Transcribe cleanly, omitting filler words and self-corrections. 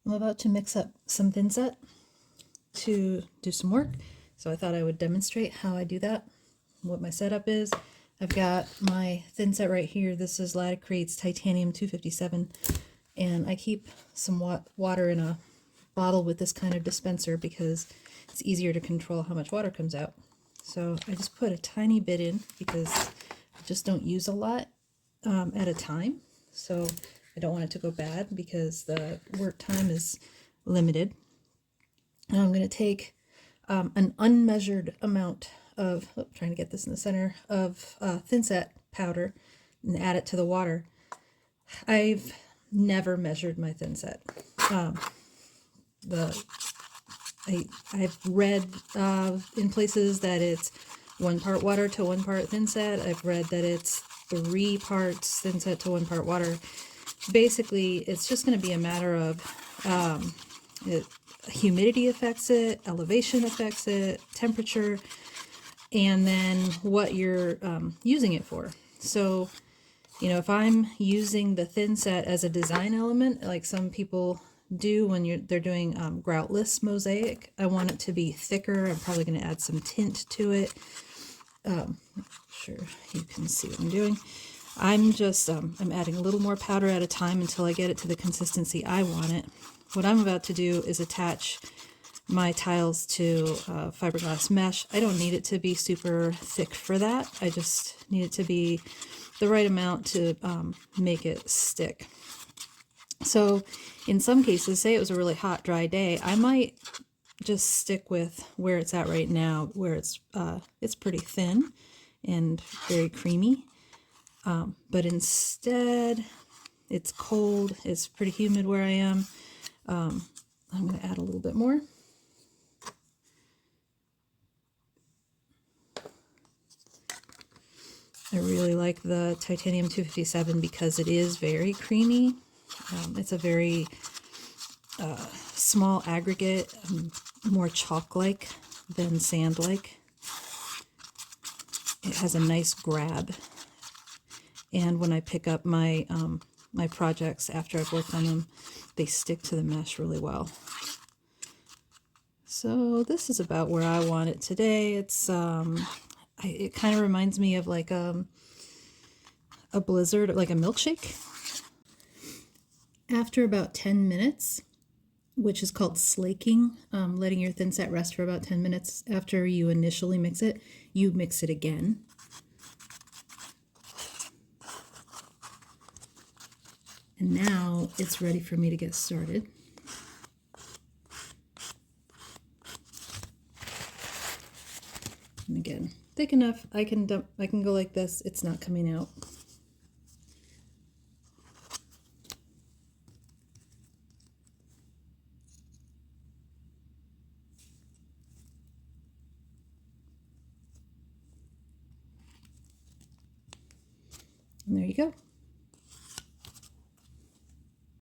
I'm about to mix up some thinset to do some work, so I thought I would demonstrate how I do that, what my setup is. I've got my thinset right here. This is Laticrate's Titanium 257, and I keep some water in a bottle with this kind of dispenser because it's easier to control how much water comes out. So I just put a tiny bit in because I just don't use a lot at a time. So I don't want it to go bad because the work time is limited. And I'm going to take an unmeasured amount of, trying to get this in the center, of thinset powder and add it to the water. I've never measured my thinset. I've read in places that it's 1 part water to 1 part thinset. I've read that it's 3 parts thinset to 1 part water. Basically, it's just going to be a matter of humidity affects it, elevation affects it, temperature, and then what you're using it for. So, you know, if I'm using the thinset as a design element, like some people do when they're doing groutless mosaic, I want it to be thicker. I'm probably going to add some tint to it. Sure you can see what I'm doing. I'm just I'm adding a little more powder at a time until I get it to the consistency I want it. What I'm about to do is attach my tiles to fiberglass mesh. I don't need it to be super thick for that. I just need it to be the right amount to make it stick. So in some cases, say it was a really hot, dry day, I might just stick with where it's at right now, where it's pretty thin and very creamy. But instead, it's cold, it's pretty humid where I am. I'm going to add a little bit more. I really like the Titanium 257 because it is very creamy. It's a very small aggregate, more chalk-like than sand-like. It has a nice grab. And when I pick up my my projects after I've worked on them, they stick to the mesh really well. So this is about where I want it today. It's it kind of reminds me of like a blizzard, like a milkshake. After about 10 minutes, which is called slaking, letting your thinset rest for about 10 minutes after you initially mix it, you mix it again. And now it's ready for me to get started. And again, thick enough, I can go like this, it's not coming out. And there you go.